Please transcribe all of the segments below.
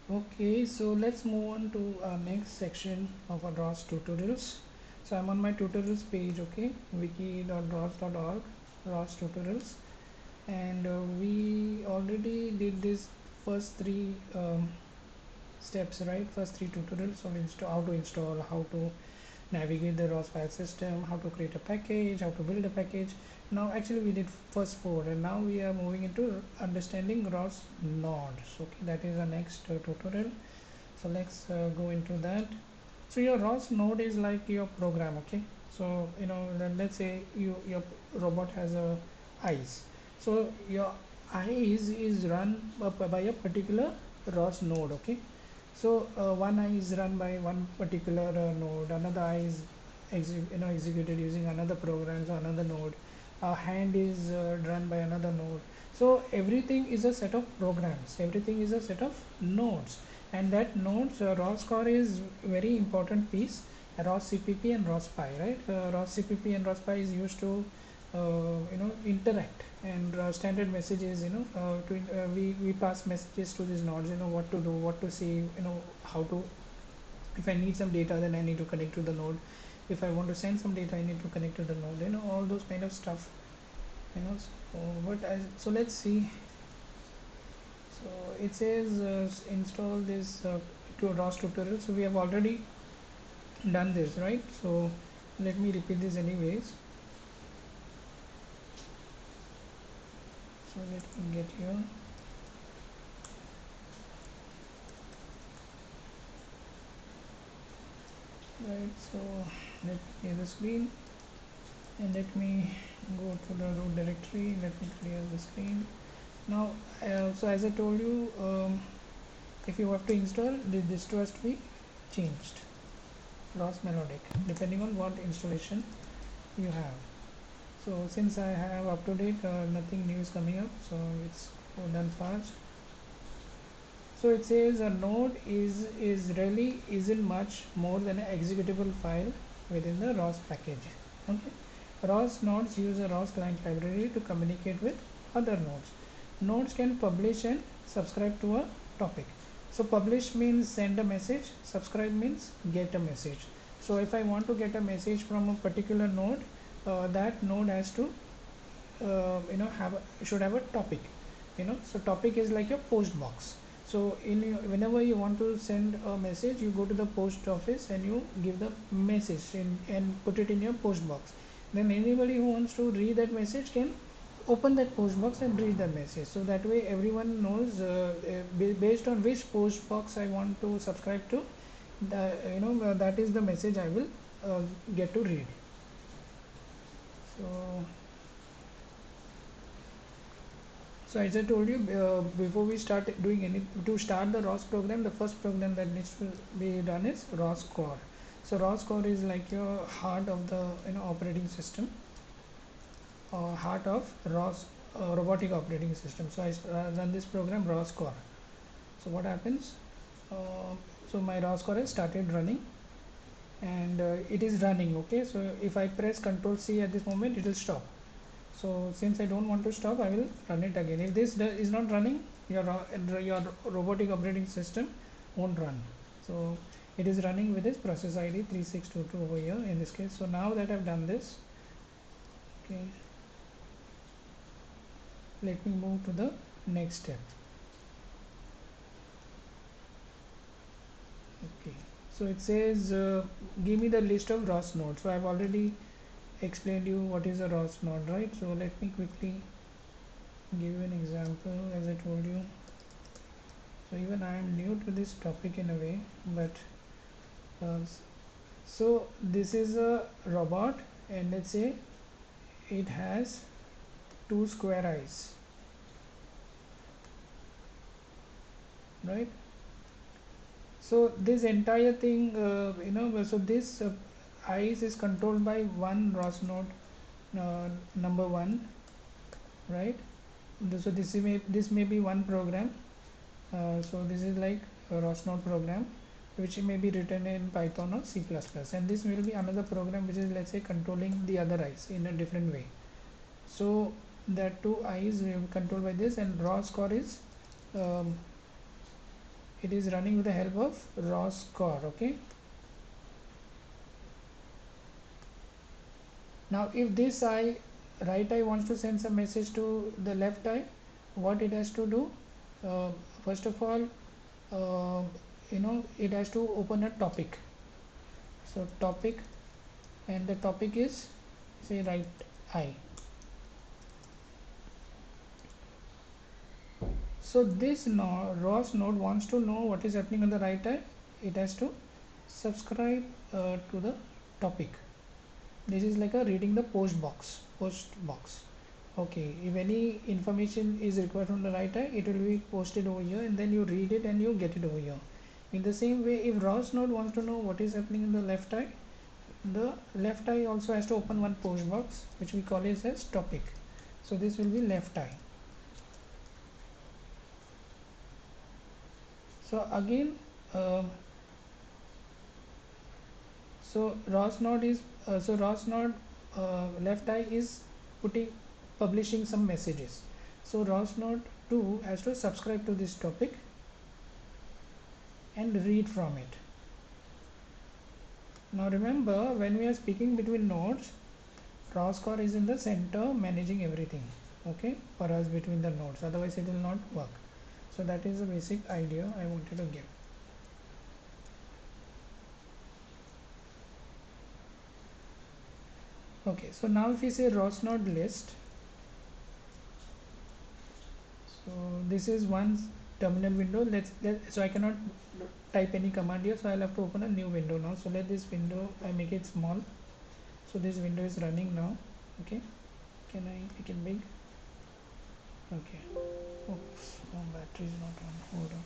Okay, so let's move on to our next section of our ROS tutorials. So I'm on my tutorials page, okay, wiki.ros.org, ROS tutorials, and we already did this first three steps, right? First three tutorials of how to install, how to navigate the ROS file system, how to create a package, how to build a package. Now actually we did first four, and now we are moving into understanding ROS nodes. Okay, that is the next tutorial. So let's go into that. So your ROS node is like your program, okay? So let's say your robot has a eyes. So your eyes is run by a particular ROS node, okay? So one eye is run by one particular node, another eye is executed using another program, so another node. A hand is run by another node. So everything is a set of programs, everything is a set of nodes, and that nodes ROS core is very important piece. ROS CPP and ROS PI, right? ROS CPP and ROS PI is used to interact, and standard messages, we pass messages to these nodes, what to do, what to see, how to, if I need some data, then I need to connect to the node. If I want to send some data, I need to connect to the node, all those kind of stuff, so let's see. So it says install this to ROS tutorial. So we have already done this, right? So let me repeat this anyways. So let me get here. Right, so let me clear the screen, and let me go to the root directory. Let me clear the screen now. So as I told you, if you have to install this has to be changed, ROS melodic, depending on what installation you have. So since I have up to date, nothing new is coming up, so it's done fast. So it says a node is really isn't much more than an executable file within the ROS package. Okay, ROS nodes use a ROS client library to communicate with other nodes. Nodes can publish and subscribe to a topic. So publish means send a message, subscribe means get a message. So if I want to get a message from a particular node, that node has to should have a topic. So topic is like a post box. So whenever you want to send a message, you go to the post office and you give the message and put it in your post box. Then anybody who wants to read that message can open that post box and read the message. So that way everyone knows, based on which post box I want to subscribe to, that is the message I will get to read. So as I told you, before we start doing to start the ROS program, the first program that needs to be done is ROS core. So ROS core is like your heart of the operating system, heart of ROS robotic operating system. So I run this program ROS core. So what happens? So my ROS core has started running, and it is running. Okay, so if I press Ctrl C at this moment, it will stop. So since I don't want to stop, I will run it again. If this is not running, your robotic operating system won't run. So it is running with this process ID 3622 over here in this case. So now that I've done this, okay, let me move to the next step. Okay, so it says give me the list of ROS nodes. So I've already explained you what is a ROS node, right? So let me quickly give you an example. As I told you, so even I am new to this topic in a way, but uh, so this is a robot, and let's say it has two square eyes, right? So this entire thing, so this eyes is controlled by one ROS node, number one, right? So this may be one program. So this is like a ROS node program, which may be written in Python or C++, and this will be another program which is, let's say, controlling the other eyes in a different way. So that two eyes will be controlled by this, and ROS core is it is running with the help of ROS core. Okay, now if this right eye wants to send some message to the left eye, what it has to do, uh, first of all, uh, it has to open a topic. So topic, and the topic is, say, right eye. So this ROS node wants to know what is happening on the right eye. It has to subscribe to the topic. This is like a reading the post box. Okay, if any information is required from the right eye, it will be posted over here, and then you read it and you get it over here. In the same way, if ROS node wants to know what is happening in the left eye, the left eye also has to open one post box, which we call it as topic. So this will be left eye. So again, so ROS node is left eye is publishing some messages. So ROS node 2 has to subscribe to this topic and read from it. Now remember, when we are speaking between nodes, ROS core is in the center managing everything, okay, for us between the nodes, otherwise it will not work. So that is the basic idea I wanted to give. Okay, so now if we say ROS node list, so this is one terminal window. So I cannot type any command here, so I'll have to open a new window now. So let this window, I make it small. So this window is running now. Okay, can I make it big? Okay. Oops, oh, battery is not on. Hold on.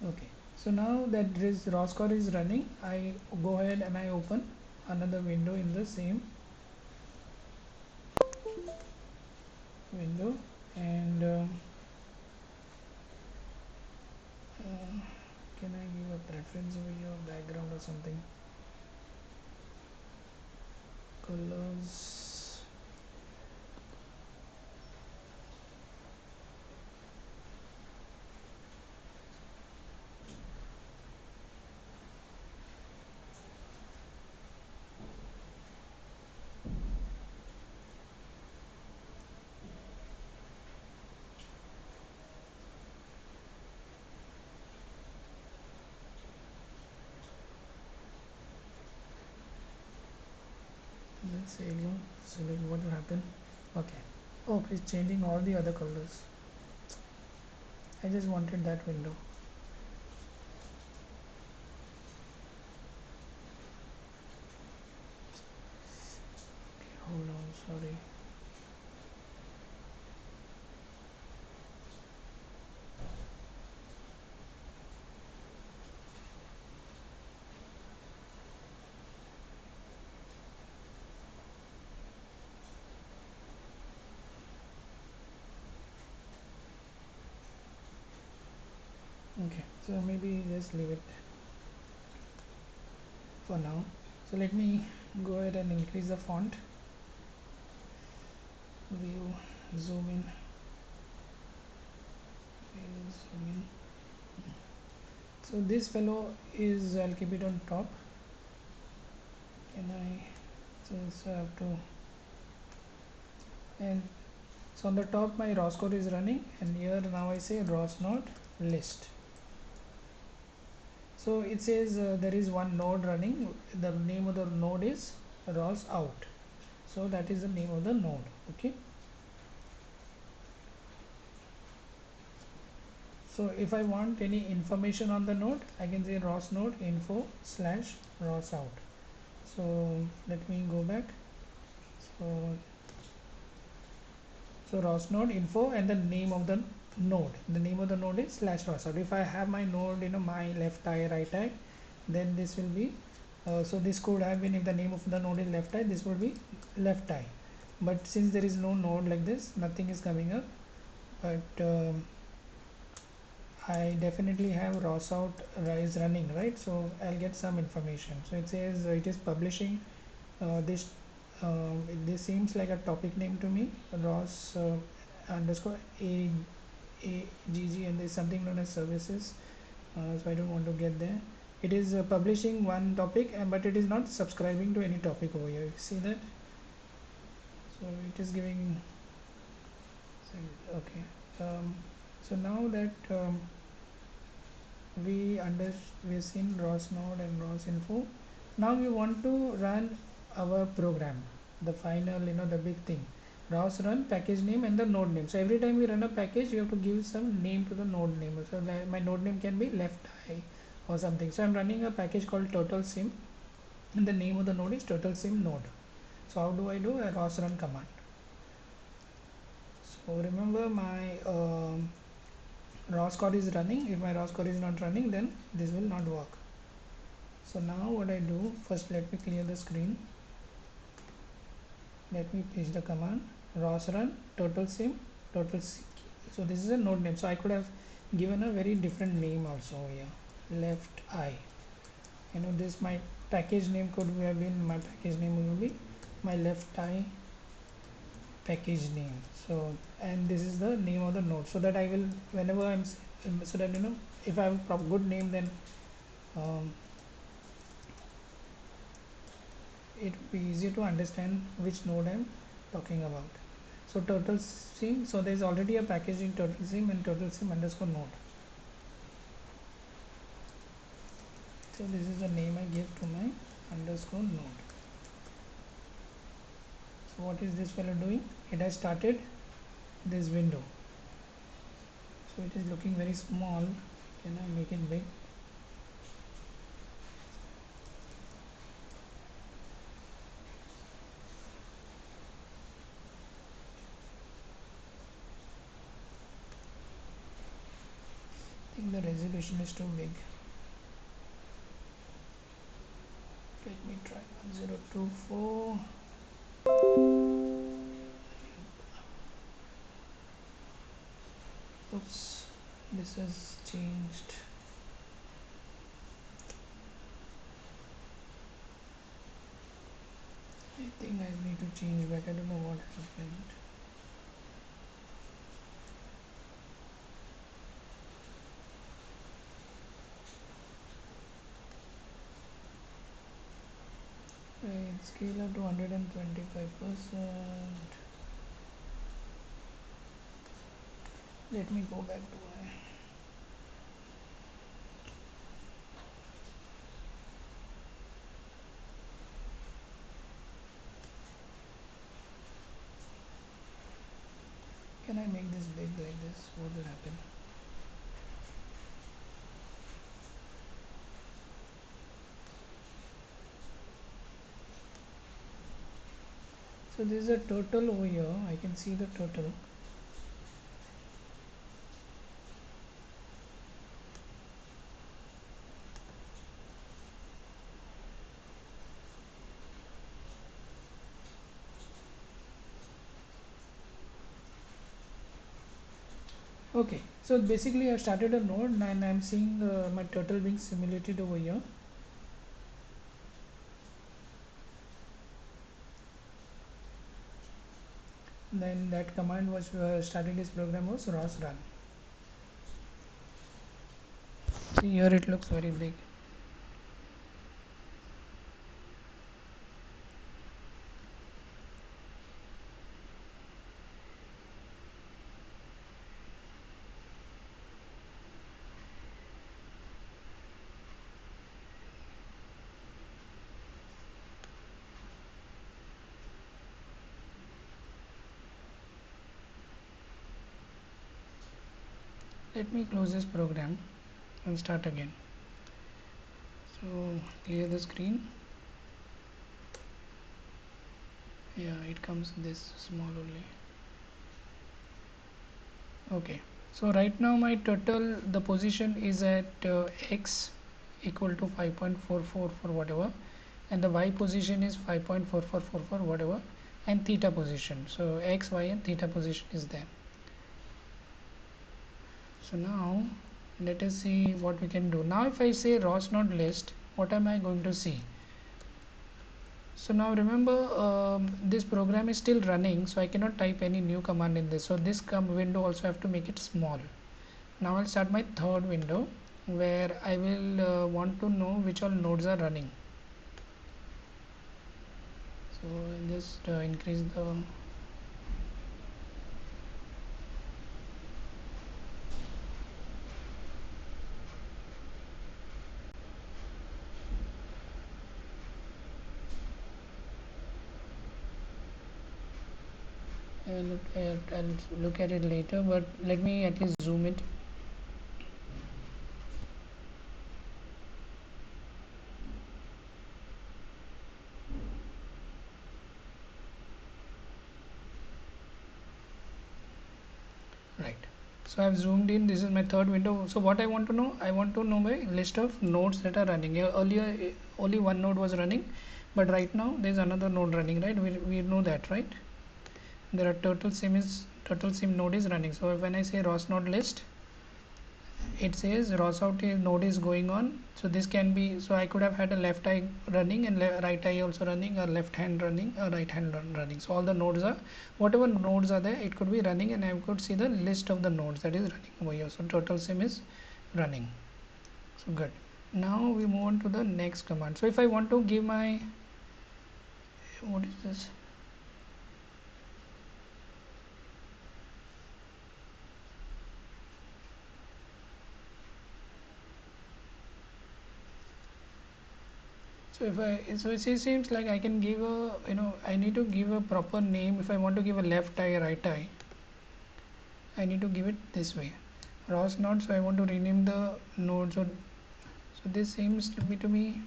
Okay, so now that this ROS core is running, I go ahead and I open another window in the same window, and uh, can I give a preference over your background or something? Colors. Let's say no. Select what will happen. Okay. Oh, it's changing all the other colors. I just wanted that window. Okay, hold on, sorry. Okay, so maybe just leave it for now. So let me go ahead and increase the font. View, zoom in. View, zoom in. So this fellow is, I'll keep it on top. Can I just have to, and so on the top my ROS code is running, and here now I say ROS node list. So it says there is one node running. The name of the node is ROS out. So that is the name of the node. Okay. So if I want any information on the node, I can say ROS node info slash ROS out. So let me go back. So ROS node info and the name of the node. The name of the node is slash ROS out. If I have my node, my left eye, right eye, then this will be, so this could have been, if the name of the node is left eye, this would be left eye. But since there is no node like this, nothing is coming up. But I definitely have ROS out is running, right? So I'll get some information. So it says it is publishing this this seems like a topic name to me, Ross underscore AGG, and there's something known as services, so I don't want to get there. It is publishing one topic, but it is not subscribing to any topic over here. You see that? So it is giving, okay. So now that we've seen ROS node and ROS info, now we want to run our program, the final, the big thing. ROS run package name and the node name. So every time we run a package, you have to give some name to the node name. So my node name can be left eye or something. So I'm running a package called total sim, and the name of the node is total sim node. So how do I do a ROS run command? So remember, my ROS code is running. If my ROS code is not running, then this will not work. So now what I do, first let me clear the screen. Let me paste the command ROS run total sim total sim. So this is a node name. So I could have given a very different name also here. Left eye. This my package name could have been, my package name will be my left eye package name. So, and this is the name of the node, so that I will, whenever I'm so that if I have a good name, then it will be easier to understand which node I'm talking about. So total sim, so there is already a package in total sim and total sim underscore node. So this is the name I give to my underscore node. So what is this fellow doing? It has started this window. So it is looking very small. Can I make it big? I think the resolution is too big. Let me try 1024. Oops, this has changed. I think I need to change back. I don't know what happened. Right, scale up to 125%. Let me go back to my. Can I make this big like this? What will happen? So this is a total over here. I can see the total. Okay, so basically I started a node and I'm seeing my total being simulated over here. Then that command was starting this program was ROS run. See, here it looks very big. Let me close this program and start again. So clear the screen. Yeah, it comes this small only. Okay, so right now my total, the position is at x equal to 5.44 for whatever, and the y position is 5.4444 whatever, and theta position. So x, y and theta position is there. So now let us see what we can do. Now if I say ROS node list, what am I going to see? So now remember, this program is still running, so I cannot type any new command in this. So this window also have to make it small. Now I'll start my third window, where I will want to know which all nodes are running. So I'll just increase the I'll look at it later, but let me at least zoom it. Right. So I've zoomed in. This is my third window. So what I want to know, I want to know my list of nodes that are running. Earlier only one node was running, but right now there's another node running, right? We know that, right? There are total sim node is running. So when I say ROS node list, it says ROS out node is going on. So this can be, so I could have had a left eye running and right eye also running, or left hand running, or right hand running. So all the nodes are, whatever nodes are there, it could be running, and I could see the list of the nodes that is running over here. So total sim is running. So good. Now we move on to the next command. So if I want to give my, what is this? So if I, so it seems like I can give a, I need to give a proper name. If I want to give a left eye, right eye, I need to give it this way, ROS node. So I want to rename the node. So this seems to be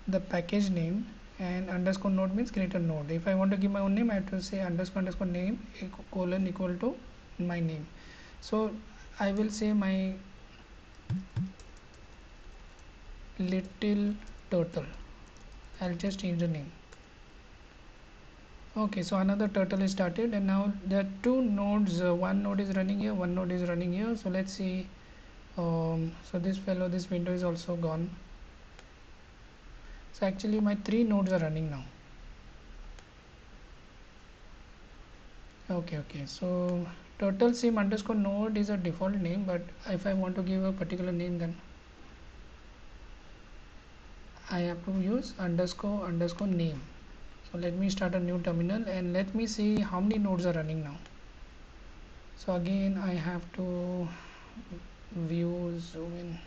the package name, and underscore node means creator node. If I want to give my own name, I have to say underscore name colon equal to my name. So I will say my little turtle. I'll just change the name. Okay, so another turtle is started, and now there are two nodes. One node is running here, one node is running here. So let's see. So this window is also gone. So actually my three nodes are running now. Okay, so turtle sim underscore node is a default name, but if I want to give a particular name, then I have to use underscore name. So let me start a new terminal and let me see how many nodes are running now. So again I have to view, zoom in.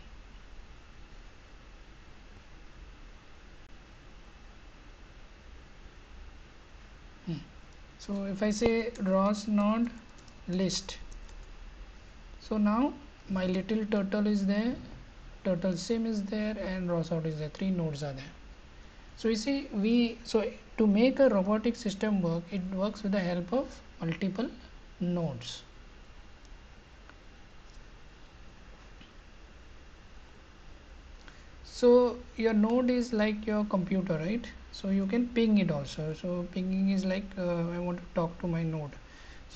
So if I say ROS node list, so now my little turtle is there, turtle sim is there, and ROS out is there. Three nodes are there. So you see, so to make a robotic system work, it works with the help of multiple nodes. So your node is like your computer, right? So you can ping it also. So pinging is like I want to talk to my node.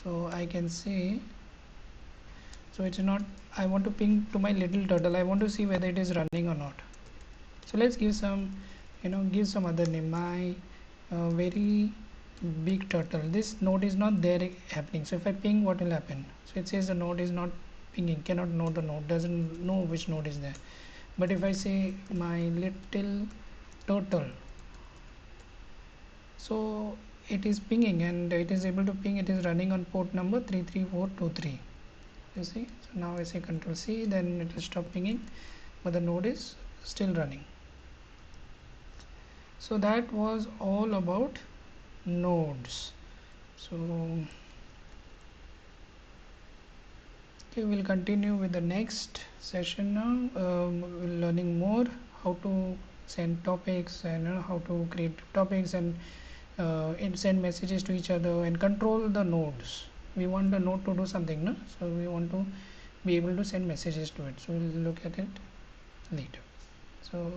So I can say, so it's not, I want to ping to my little turtle. I want to see whether it is running or not. So let's give some, give some other name. My very big turtle. This node is not there happening. So if I ping, what will happen? So it says the node is not pinging, cannot know the node, doesn't know which node is there. But if I say my little turtle, so it is pinging, and it is able to ping. It is running on port number 33423. You see, so now I say control C, then it will stop pinging, but the node is still running. So that was all about nodes. So okay, we'll continue with the next session now. We're learning more how to send topics, and how to create topics, and send messages to each other and control the nodes. We want the node to do something, no? So we want to be able to send messages to it. So we'll look at it later. So